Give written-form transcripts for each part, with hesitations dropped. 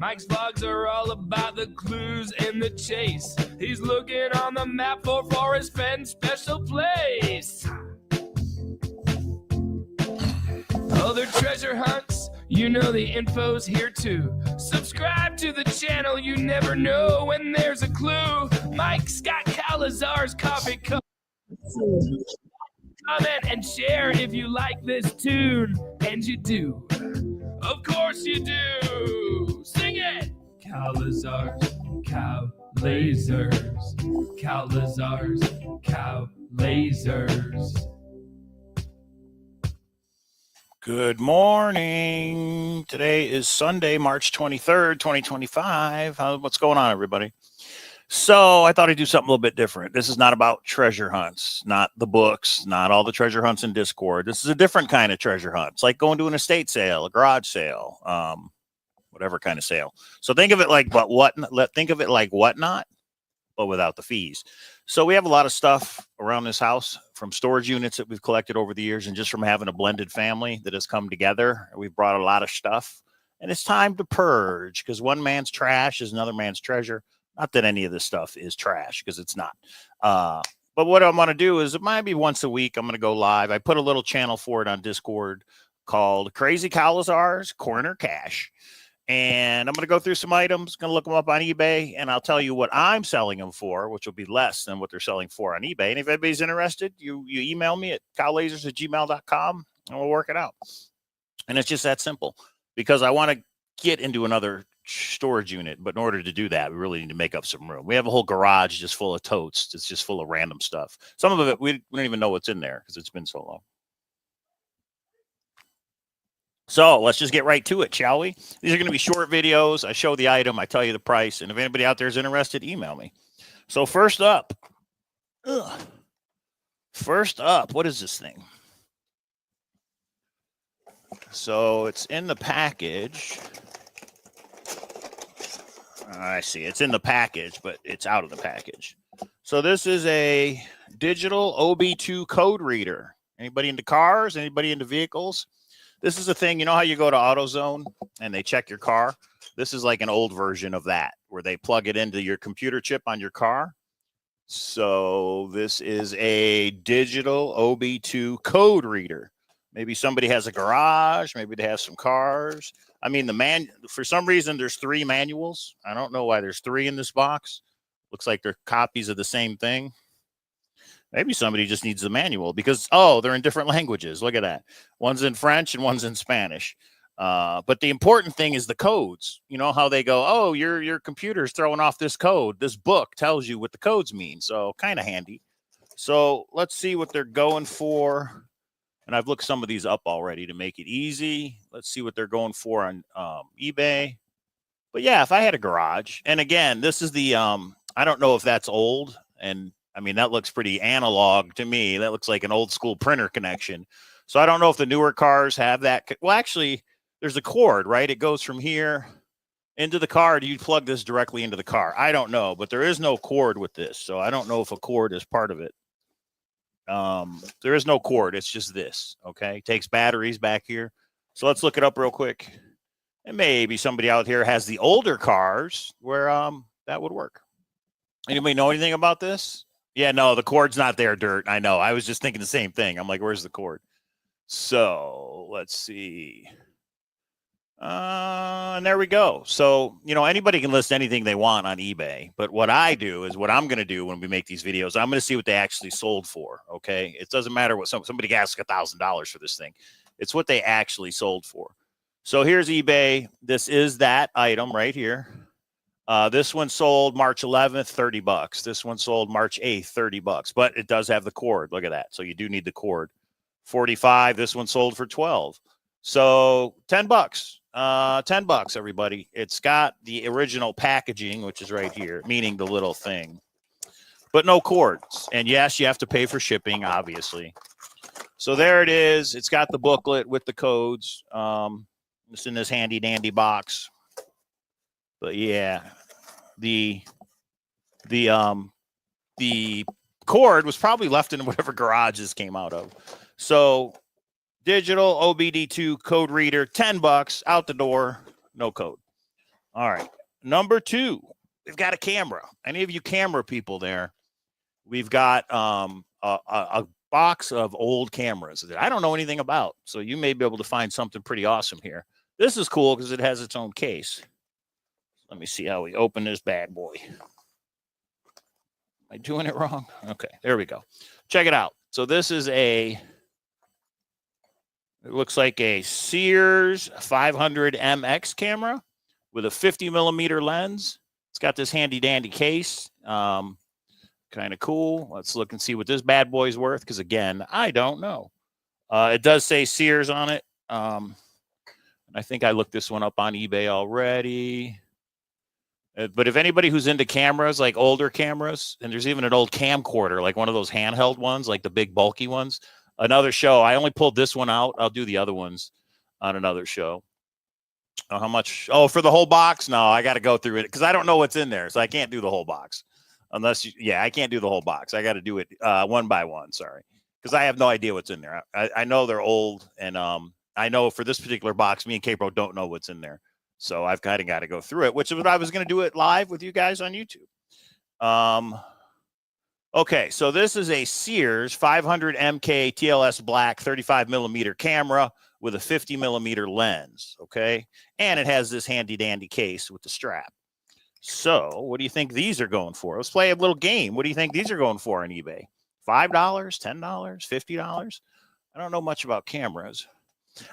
Mike's vlogs are all about the clues in the chase. He's looking on the map for Forest Fenn's special place. Other treasure hunts, you know the info's here too. Subscribe to the channel, you never know when there's a clue. Mike's got Cowlazars coffee cup. Comment and share if you like this tune, and you do. Of course you do. Sing it. Cowlazars, Cowlazars, Cowlazars, Cowlazars. Good morning. Today is Sunday, March 23rd, 2025. What's going on, everybody? So I thought I'd do something a little bit different. This is not about treasure hunts, not the books, not all the treasure hunts in Discord. This is a different kind of treasure hunt. It's like going to an estate sale, a garage sale, whatever kind of sale. So think of it like whatnot, but without the fees. So we have a lot of stuff around this house from storage units that we've collected over the years, and just from having a blended family that has come together. We've brought a lot of stuff, and it's time to purge, because one man's trash is another man's treasure. Not that any of this stuff is trash, because it's not. But what I'm going to do is, it might be once a week, I'm going to go live. I put a little channel for it on Discord called Crazy Cowlazars Corner Cash. And I'm going to go through some items, going to look them up on eBay, and I'll tell you what I'm selling them for, which will be less than what they're selling for on eBay. And if anybody's interested, you email me at cowlazars@gmail.com, and we'll work it out. And it's just that simple, because I want to get into another storage unit, but in order to do that, we really need to make up some room. We have a whole garage just full of totes. It's just full of random stuff. Some of it, we don't even know what's in there because it's been so long. So let's just get right to it, shall we? These are going to be short videos. I show the item, I tell you the price, and if anybody out there is interested, email me. So first up, what is this thing? So it's in the package. I see. It's in the package, but it's out of the package. So this is a digital OB2 code reader. Anybody into cars? Anybody into vehicles? This is a thing, you know how you go to AutoZone and they check your car? This is like an old version of that, where they plug it into your computer chip on your car. So this is a digital OB2 code reader. Maybe somebody has a garage. Maybe they have some cars. I mean, for some reason, there's 3 manuals. I don't know why there's 3 in this box. Looks like they're copies of the same thing. Maybe somebody just needs the manual because, they're in different languages. Look at that. One's in French and one's in Spanish. But the important thing is the codes. You know how they go, your computer's throwing off this code. This book tells you what the codes mean. So kind of handy. So let's see what they're going for. And I've looked some of these up already to make it easy. Let's see what they're going for on eBay. But yeah, if I had a garage, and again, this is the, I don't know if that's old, and I mean, that looks pretty analog to me. That looks like an old school printer connection. So I don't know if the newer cars have that. Well, actually, there's a cord, right? It goes from here into the car. Do you plug this directly into the car? I don't know, but there is no cord with this. So I don't know if a cord is part of it. There is no cord. It's just this. Okay. Takes batteries back here. So let's look it up real quick. And maybe somebody out here has the older cars where that would work. Anybody know anything about this? Yeah, no, the cord's not there, Dirt. I know. I was just thinking the same thing. I'm like, where's the cord? So let's see. And there we go. So, anybody can list anything they want on eBay. But what I do is what I'm going to do when we make these videos, I'm going to see what they actually sold for. Okay. It doesn't matter what somebody asks $1,000 for this thing. It's what they actually sold for. So here's eBay. This is that item right here. This one sold March 11th, $30. This one sold March 8th, $30. But it does have the cord. Look at that. So you do need the cord. 45. This one sold for 12. So $10. $10, everybody. It's got the original packaging, which is right here, meaning the little thing, but no cords. And yes, you have to pay for shipping, obviously. So there it is. It's got the booklet with the codes. It's in this handy dandy box. But yeah, the cord was probably left in whatever garage this came out of. So digital OBD2 code reader, $10 out the door, no code. All right. Number 2, we've got a camera. Any of you camera people there? We've got a box of old cameras that I don't know anything about. So you may be able to find something pretty awesome here. This is cool because it has its own case. Let me see how we open this bad boy. Am I doing it wrong? Okay, there we go. Check it out. So this is it looks like a Sears 500 MX camera with a 50 millimeter lens. It's got this handy dandy case. Kind of cool. Let's look and see what this bad boy's worth. Because again, I don't know. It does say Sears on it. I think I looked this one up on eBay already. But if anybody who's into cameras, like older cameras, and there's even an old camcorder, like one of those handheld ones, like the big bulky ones, another show. I only pulled this one out. I'll do the other ones on another show. Oh, how much? Oh, for the whole box? No, I got to go through it because I don't know what's in there. So I can't do the whole box unless I can't do the whole box. I got to do it one by one. Sorry. Because I have no idea what's in there. I know they're old. And I know for this particular box, me and Capro don't know what's in there. So I've kind of got to go through it, which is what I was going to do it live with you guys on YouTube. Okay, so this is a Sears 500 MK TLS black 35 millimeter camera with a 50 millimeter lens. Okay, and it has this handy dandy case with the strap. So what do you think these are going for? Let's play a little game. What do you think these are going for on eBay? $5, $10, $50? I don't know much about cameras.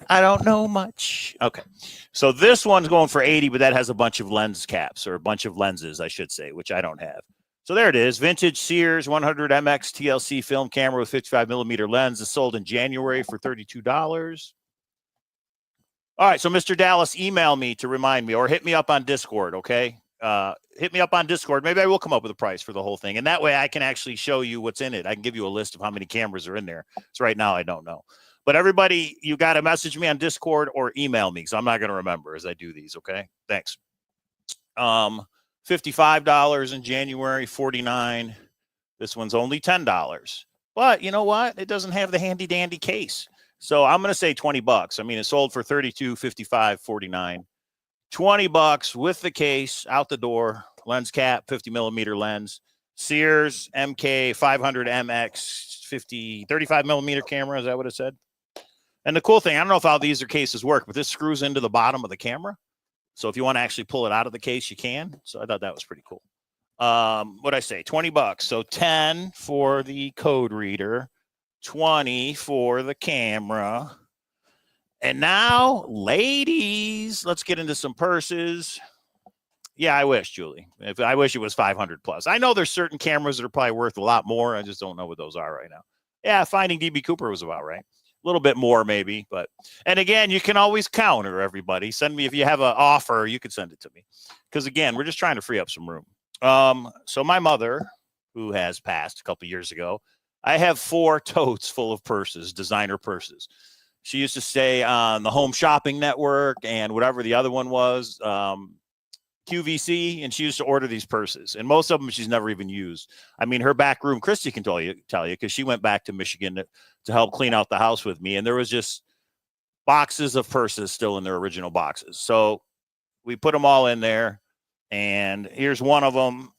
I don't know much. Okay. So this one's going for 80, but that has a bunch of lens caps or a bunch of lenses, I should say, which I don't have. So there it is. Vintage Sears 100 MX TLC film camera with 55 millimeter lens is sold in January for $32. All right. So Mr. Dallas, email me to remind me or hit me up on Discord. Okay. Hit me up on Discord. Maybe I will come up with a price for the whole thing. And that way I can actually show you what's in it. I can give you a list of how many cameras are in there. So right now I don't know. But everybody, you got to message me on Discord or email me because I'm not going to remember as I do these. Okay. Thanks. $55 in January, $49. This one's only $10. But you know what? It doesn't have the handy dandy case. So I'm going to say $20. I mean, it sold for $32, $55, $49. $20 with the case out the door, lens cap, 50 millimeter lens, Sears MK 500 MX 35 millimeter camera. Is that what it said? And the cool thing, I don't know if how these cases work, but this screws into the bottom of the camera. So if you want to actually pull it out of the case, you can. So I thought that was pretty cool. What'd I say? $20. So 10 for the code reader, 20 for the camera. And now, ladies, let's get into some purses. Yeah, I wish, Julie. I wish it was 500 plus. I know there's certain cameras that are probably worth a lot more. I just don't know what those are right now. Yeah, Finding DB Cooper was about right. A little bit more maybe, but and again, you can always counter everybody. Send me if you have an offer, you could send it to me. Because again, we're just trying to free up some room. So my mother, who has passed a couple years ago, I have 4 totes full of purses, designer purses. She used to stay on the Home Shopping Network and whatever the other one was, QVC, and she used to order these purses. And most of them she's never even used. I mean, her back room, Christy can tell you, because she went back to Michigan to help clean out the house with me. And there was just boxes of purses still in their original boxes. So we put them all in there. And here's one of them.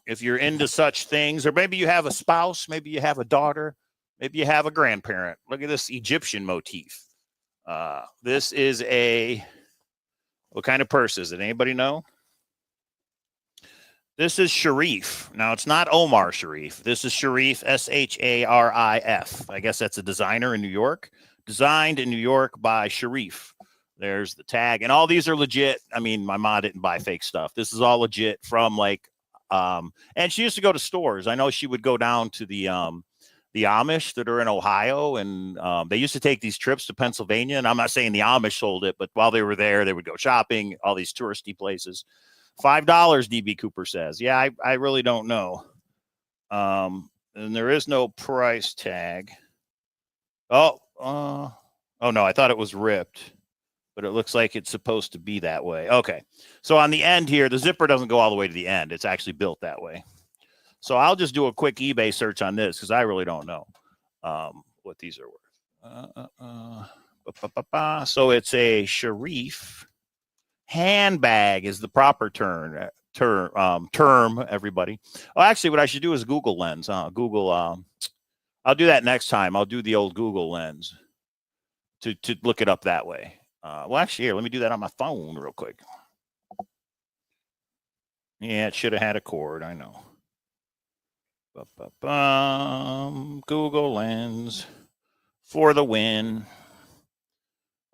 If you're into such things, or maybe you have a spouse, maybe you have a daughter, maybe you have a grandparent. Look at this Egyptian motif. This is what kind of purse is it? Anybody know? This is Sharif. Now, it's not Omar Sharif. This is Sharif, Sharif. I guess that's a designer in New York. Designed in New York by Sharif. There's the tag. And all these are legit. I mean, my mom didn't buy fake stuff. This is all legit from and she used to go to stores. I know she would go down to the Amish that are in Ohio, and they used to take these trips to Pennsylvania. And I'm not saying the Amish sold it, but while they were there, they would go shopping, all these touristy places. $5, DB Cooper says. Yeah, I really don't know. And there is no price tag. Oh no, I thought it was ripped, but it looks like it's supposed to be that way. Okay. So on the end here, the zipper doesn't go all the way to the end. It's actually built that way. So I'll just do a quick eBay search on this because I really don't know what these are worth. So it's a Sharif Handbag is the proper term, everybody. Oh, actually, what I should do is Google Lens. Google. I'll do that next time. I'll do the old Google Lens to look it up that way. Well, actually, here, let me do that on my phone real quick. Yeah, it should have had a cord. I know. Google Lens for the win.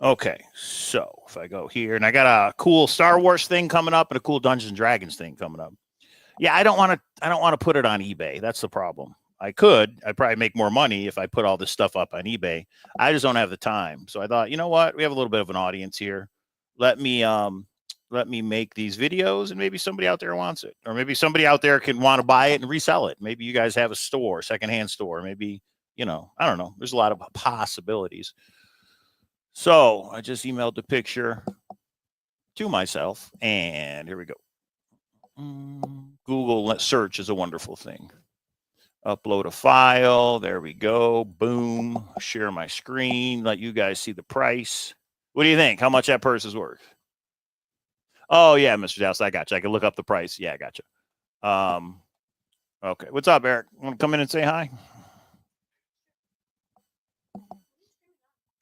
Okay, so if I go here, and I got a cool Star Wars thing coming up and a cool Dungeons and Dragons thing coming up. Yeah, I don't want to put it on eBay. That's the problem. I'd probably make more money if I put all this stuff up on eBay. I just don't have the time. So I thought, you know what? We have a little bit of an audience here. Let me make these videos, and maybe somebody out there wants it, or maybe somebody out there can want to buy it and resell it. Maybe you guys have a store, secondhand store. Maybe, I don't know. There's a lot of possibilities. So I just emailed the picture to myself, and here we go. Google search is a wonderful thing. Upload a file. There we go. Boom. Share my screen. Let you guys see the price. What do you think? How much that purse is worth? Oh, yeah, Mr. Dallas, I got you. I can look up the price. Yeah, I got you. Okay. What's up, Eric? Want to come in and say hi?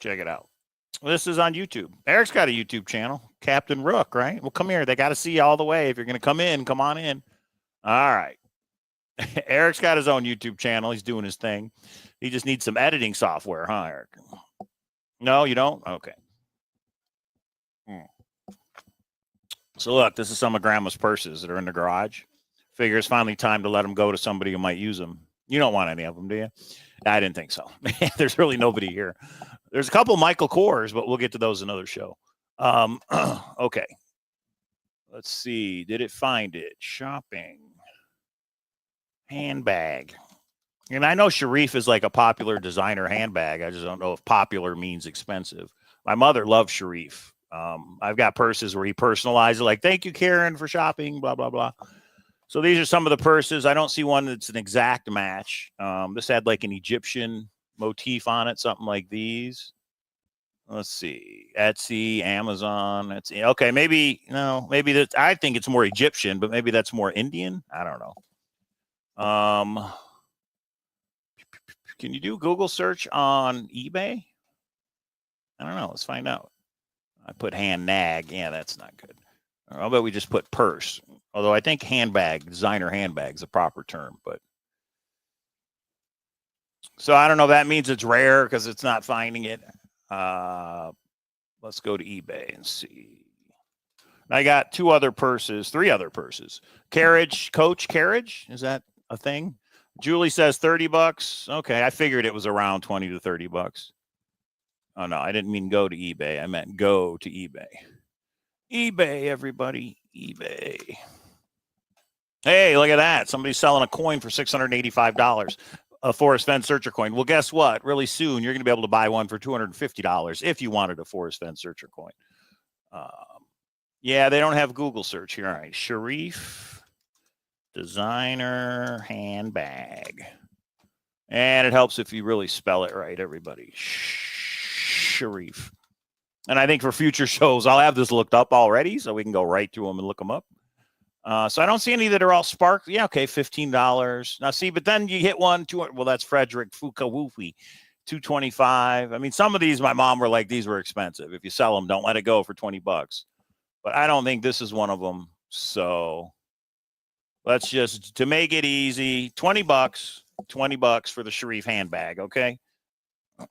Check it out. This is on YouTube. Eric's got a YouTube channel, Captain Rook, right? Well, come here. They got to see you all the way. If you're going to come in, come on in. All right. Eric's got his own YouTube channel. He's doing his thing. He just needs some editing software, huh, Eric? No, you don't? Okay. So, look, this is some of Grandma's purses that are in the garage. Figure it's finally time to let them go to somebody who might use them. You don't want any of them, do you? I didn't think so. There's really nobody here. There's a couple Michael Kors, but we'll get to those another show. Okay. Let's see. Did it find it? Shopping. Handbag. And I know Sharif is like a popular designer handbag. I just don't know if popular means expensive. My mother loves Sharif. I've got purses where he personalizes it, like, thank you, Karen, for shopping, blah, blah, blah. So these are some of the purses. I don't see one that's an exact match. This had like an Egyptian motif on it, something like these. Let's see. Etsy, Amazon. Etsy. Okay, maybe that. I think it's more Egyptian, but maybe that's more Indian. I don't know. Can you do Google search on eBay? I don't know. Let's find out. I put hand nag. Yeah, that's not good. How about we just put purse? Although I think handbag, designer handbag is a proper term, but. So I don't know if that means it's rare because it's not finding it. Let's go to eBay and see. I got three other purses. Carriage, Coach Carriage. Is that a thing? Julie says $30. Okay. I figured it was around 20 to $30. Oh no, I didn't mean go to eBay. I meant go to eBay. eBay, everybody. eBay. Hey, look at that. Somebody's selling a coin for $685. A Forest Fence Searcher coin. Well, guess what? Really soon, you're going to be able to buy one for $250 if you wanted a Forest Fence Searcher coin. Yeah, they don't have Google search here. All right. Sharif designer handbag. And it helps if you really spell it right, everybody. Sharif. And I think for future shows, I'll have this looked up already so we can go right through them and look them up. So I don't see any that are all sparkly. Yeah, okay, $15. Now, see, but then you hit one, well, that's Frederick Fukawufi, $225. I mean, some of these, my mom were like, these were expensive. If you sell them, don't let it go for $20. But I don't think this is one of them. So let's just, to make it easy, $20 for the Sharif handbag, okay?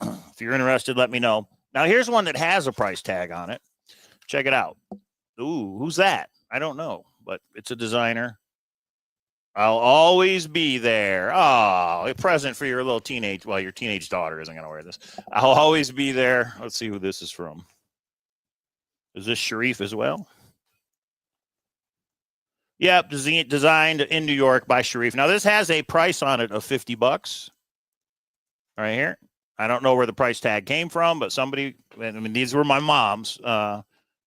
If you're interested, let me know. Now, here's one that has a price tag on it. Check it out. Ooh, who's that? I don't know, but it's a designer. I'll always be there. Oh, a present for your little teenage, well, your teenage daughter isn't going to wear this. I'll always be there. Let's see who this is from. Is this Sharif as well? Yep, designed in New York by Sharif. Now, this has a price on it of $50 right here. I don't know where the price tag came from, but somebody, I mean, these were my mom's, but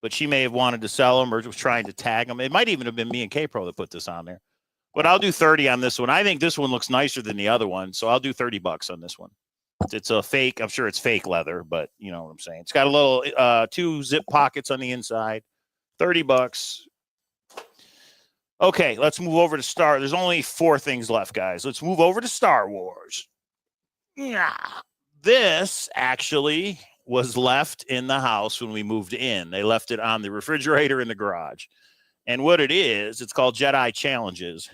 she may have wanted to sell them or was trying to tag them. It might even have been me and K-Pro that put this on there. But I'll do 30 on this one. I think this one looks nicer than the other one, so I'll do $30 on this one. It's a fake. I'm sure it's fake leather, but you know what I'm saying. It's got a little 2 zip pockets on the inside. $30. Okay, let's move over to Star. There's only 4 things left, guys. Let's move over to Star Wars. Yeah. This actually was left in the house when we moved in. They left it on the refrigerator in the garage. And what it is, it's called Jedi Challenges.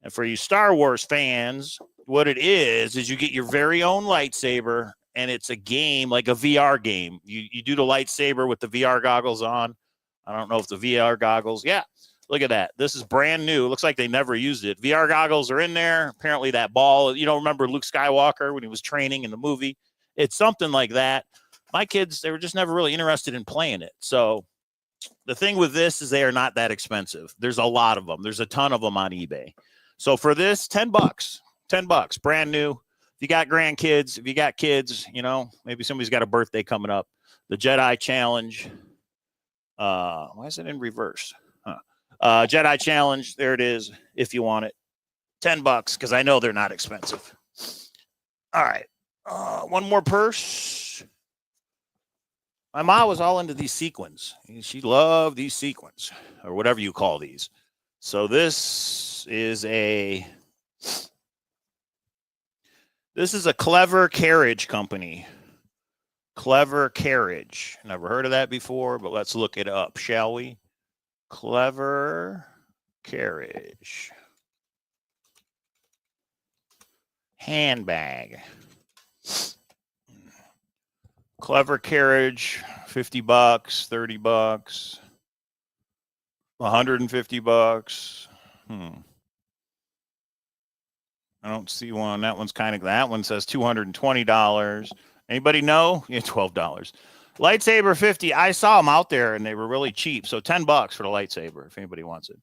And for you Star Wars fans, what it is you get your very own lightsaber, and it's a game, like a VR game. You do the lightsaber with the VR goggles on. I don't know if the VR goggles, yeah, look at that. This is brand new. Looks like they never used it. VR goggles are in there. Apparently that ball, you don't remember Luke Skywalker when he was training in the movie? It's something like that. My kids, they were just never really interested in playing it. So the thing with this is they are not that expensive. There's a lot of them. There's a ton of them on eBay. So for this, $10, $10, brand new. If you got grandkids, if you got kids, you know, maybe somebody's got a birthday coming up. The Jedi Challenge. Why is it in reverse? Jedi Challenge. There it is. If you want it, $10, because I know they're not expensive. All right. One more purse. My mom was all into these sequins. She loved these sequins, or whatever you call these. So this is a Clever Carriage company. Clever Carriage. Never heard of that before, but let's look it up, shall we? Clever Carriage. Handbag. Clever Carriage, $50, $30, $150. I don't see one. That one's that one says $220. Anybody know? Yeah, $12. Lightsaber, $50. I saw them out there and they were really cheap. So $10 for the lightsaber if anybody wants it.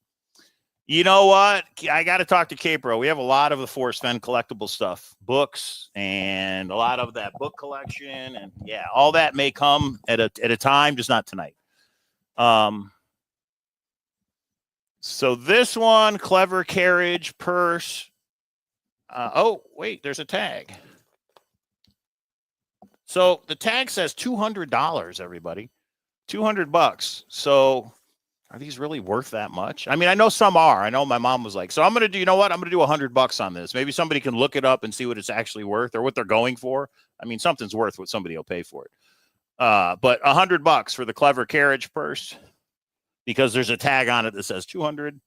You know what? I got to talk to Capro. We have a lot of the Force Fen collectible stuff, books, and a lot of that book collection, and yeah, all that may come at a time, just not tonight. So this one, Clever Carriage purse. Oh wait, there's a tag. So the tag says $200. Everybody, $200. So. Are these really worth that much? I mean, I know some are. I know my mom was like, so I'm going to do, you know what? I'm going to do $100 on this. Maybe somebody can look it up and see what it's actually worth or what they're going for. I mean, something's worth what somebody will pay for it. But $100 for the Clever Carriage purse, because there's a tag on it that says 200.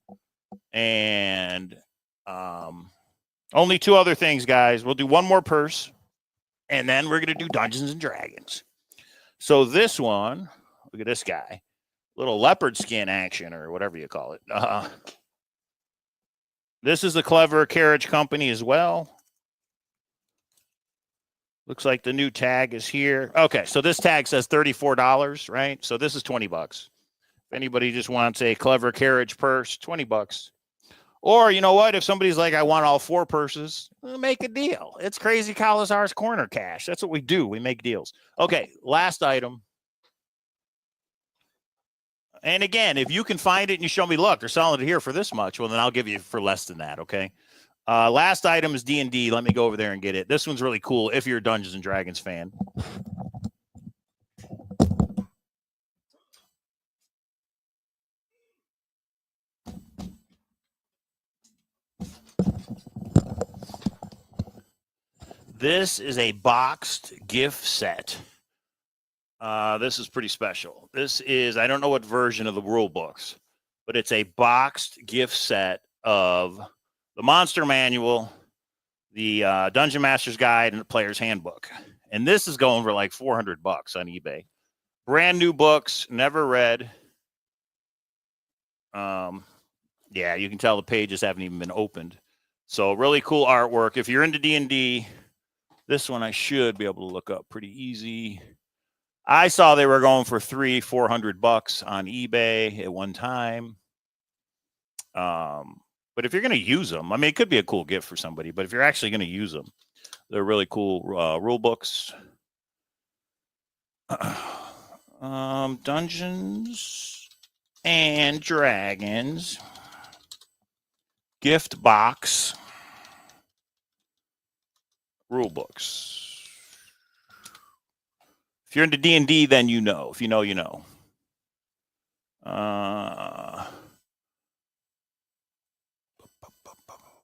And only 2 other things, guys. We'll do one more purse, and then we're going to do Dungeons and Dragons. So this one, look at this guy. Little leopard skin action, or whatever you call it. This is the Clever Carriage company as well. Looks like the new tag is here. Okay, so this tag says $34, right? So this is $20. If anybody just wants a Clever Carriage purse, $20. Or you know what? If somebody's like, I want all 4 purses, we'll make a deal. It's Crazy Cowlazars Corner Cash. That's what we do. We make deals. Okay, last item. And again, if you can find it and you show me, look, they're selling it here for this much, well, then I'll give you for less than that, okay? Last item is D&D. Let me go over there and get it. This one's really cool if you're a Dungeons & Dragons fan. This is a boxed gift set. This is pretty special. This is, I don't know what version of the rule books, but it's a boxed gift set of the Monster Manual, the Dungeon Master's Guide, and the Player's Handbook. And this is going for like $400 on eBay. Brand new books, never read. Yeah, you can tell the pages haven't even been opened. So really cool artwork. If you're into D&D, this one I should be able to look up pretty easy. I saw they were going for $300-400 on eBay at one time. But if you're going to use them, I mean, it could be a cool gift for somebody, but if you're actually going to use them, they're really cool rule books. Dungeons and Dragons gift box rule books. If you're into D&D, then you know. If you know, you know.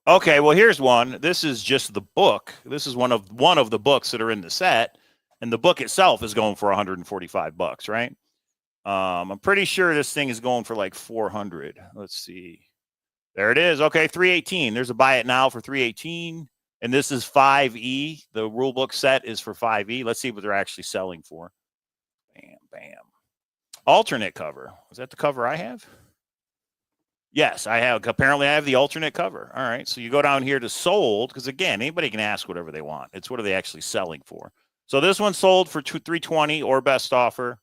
Okay, well, here's one. This is just the book. This is one of the books that are in the set, and the book itself is going for $145, right? I'm pretty sure this thing is going for like 400. Let's see. There it is. Okay, 318. There's a buy it now for 318. And this is 5E. The rule book set is for 5E. Let's see what they're actually selling for. Bam, bam. Alternate cover. Is that the cover I have? Yes, I have. Apparently, I have the alternate cover. All right. So you go down here to sold, because again, anybody can ask whatever they want. It's what are they actually selling for. So this one sold for 320 or best offer,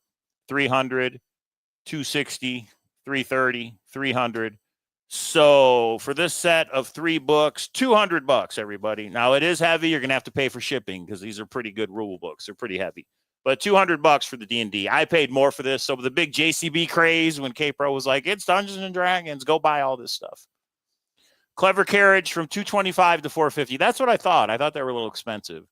300, 260, 330, 300. So for this set of 3 books, $200, everybody. Now it is heavy. You're gonna have to pay for shipping because these are pretty good rule books. They're pretty heavy. But $200 for the D&D. I paid more for this. So the big JCB craze when K-Pro was like, it's Dungeons and Dragons, go buy all this stuff. Clever Carriage from $225 to $450. That's what I thought. I thought they were a little expensive.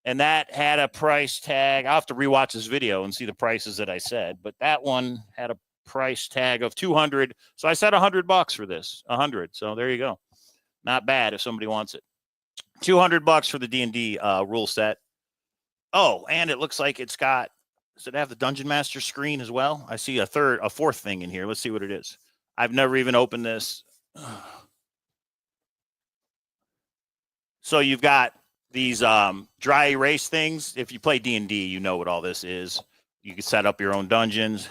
And that had a price tag. I'll have to rewatch this video and see the prices that I said. But that one had a price tag of $200. So I said $100 for this. 100. So there you go. Not bad if somebody wants it. $200 for the D&D rule set. Oh, and it looks like it's got, does it have the Dungeon Master screen as well? I see a fourth thing in here. Let's see what it is. I've never even opened this. So you've got these dry erase things. If you play D&D, you know what all this is. You can set up your own dungeons.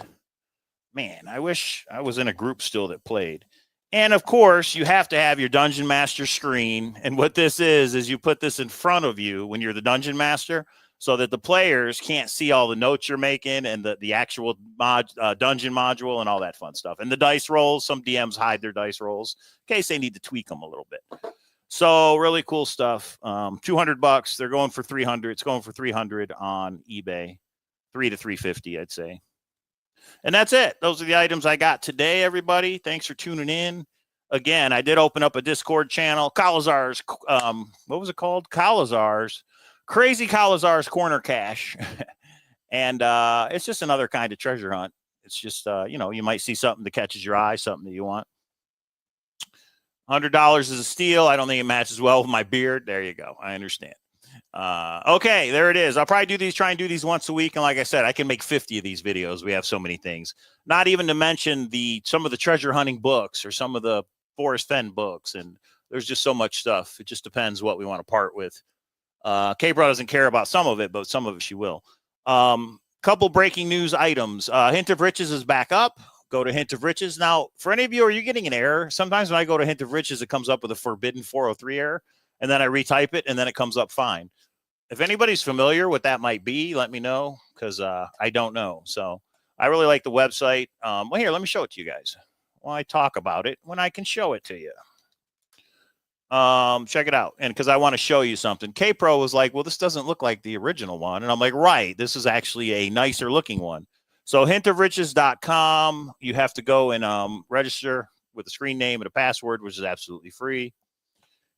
Man, I wish I was in a group still that played. And of course, you have to have your Dungeon Master screen. And what this is you put this in front of you when you're the Dungeon Master, so that the players can't see all the notes you're making and the actual dungeon module and all that fun stuff. And the dice rolls, some DMs hide their dice rolls in case they need to tweak them a little bit. So really cool stuff. $200. They're going for 300. It's going for 300 on eBay. 3 to 350, I'd say. And that's it. Those are the items I got today, everybody. Thanks for tuning in. Again, I did open up a Discord channel. Cowlazars. What was it called? Cowlazars. Crazy Cowlazars Corner Cache. And it's just another kind of treasure hunt. It's just, you might see something that catches your eye, something that you want. $100 is a steal. I don't think it matches well with my beard. There you go. I understand. Okay, there it is. I'll probably try and do these once a week. And like I said, I can make 50 of these videos. We have so many things. Not even to mention some of the treasure hunting books or some of the Forest Fen books. And there's just so much stuff. It just depends what we want to part with. K-Bro doesn't care about some of it, but some of it she will. Couple breaking news items. Hint of Riches is back up. Go to Hint of Riches. Now, for any of you, are you getting an error? Sometimes when I go to Hint of Riches, it comes up with a forbidden 403 error, and then I retype it, and then it comes up fine. If anybody's familiar what that might be, let me know, because I don't know. So I really like the website. Well, here, let me show it to you guys. Why talk about it when I can show it to you? Check it out. And because I want to show you something. K-Pro was like, well, this doesn't look like the original one. And I'm like, right, this is actually a nicer looking one. So hintofriches.com, you have to go and register with a screen name and a password, which is absolutely free.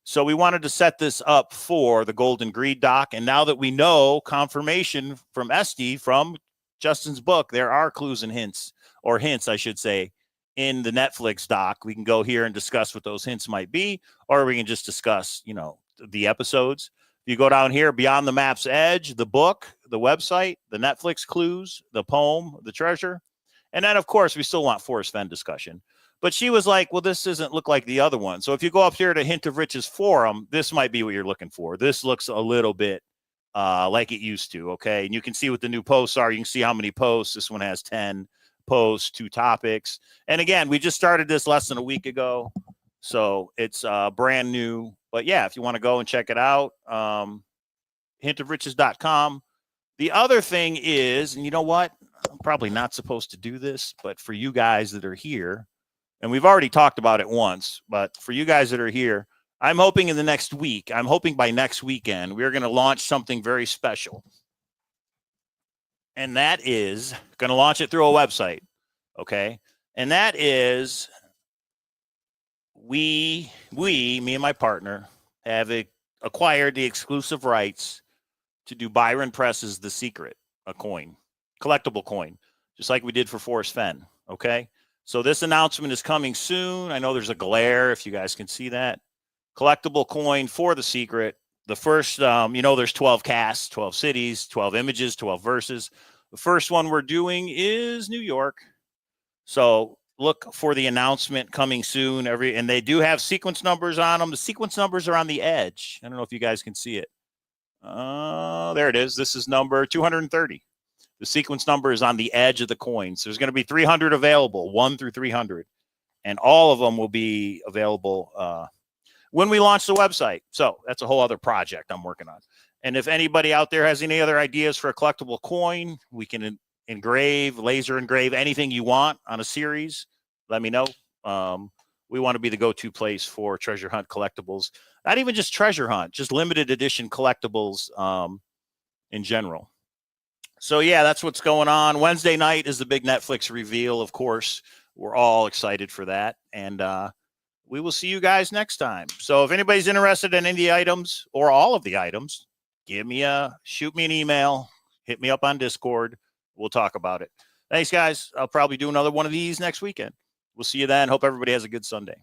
So we wanted to set this up for the Golden Greed doc. And now that we know confirmation from Esty, from Justin's book, there are clues and hints, or hints, I should say, in the Netflix doc. We can go here and discuss what those hints might be, or we can just discuss, the episodes. You go down here, Beyond the Map's Edge, the book, the website, the Netflix clues, the poem, the treasure. And then, of course, we still want Forest Fen discussion. But she was like, well, this doesn't look like the other one. So if you go up here to Hint of Riches forum, this might be what you're looking for. This looks a little bit like it used to, okay? And you can see what the new posts are. You can see how many posts. This one has 10 posts, 2 topics. And again, we just started this less than a week ago. So it's brand new. But yeah, if you want to go and check it out, hintofriches.com. The other thing is, and you know what? I'm probably not supposed to do this, but for you guys that are here, and we've already talked about it once, but for you guys that are here, I'm hoping in the next week, I'm hoping by next weekend, we're going to launch something very special. And that is going to launch it through a website. Okay. And that is me and my partner have acquired the exclusive rights to do Byron Press's The Secret, a coin, collectible coin, just like we did for Forest Fen. Okay. So this announcement is coming soon. I know there's a glare, if you guys can see that. Collectible coin for the secret. The first, there's 12 casts, 12 cities, 12 images, 12 verses. The first one we're doing is New York. So look for the announcement coming soon. And they do have sequence numbers on them. The sequence numbers are on the edge. I don't know if you guys can see it. There it is. This is number 230. The sequence number is on the edge of the coins. There's going to be 300 available, 1 through 300. And all of them will be available when we launch the website. So that's a whole other project I'm working on. And if anybody out there has any other ideas for a collectible coin, we can engrave, laser engrave anything you want on a series. Let me know. We want to be the go-to place for treasure hunt collectibles. Not even just treasure hunt, just limited edition collectibles in general. So yeah, that's what's going on. Wednesday night is the big Netflix reveal. Of course, we're all excited for that. And we will see you guys next time. So if anybody's interested in any of the items or all of the items, shoot me an email, hit me up on Discord. We'll talk about it. Thanks, guys. I'll probably do another one of these next weekend. We'll see you then. Hope everybody has a good Sunday.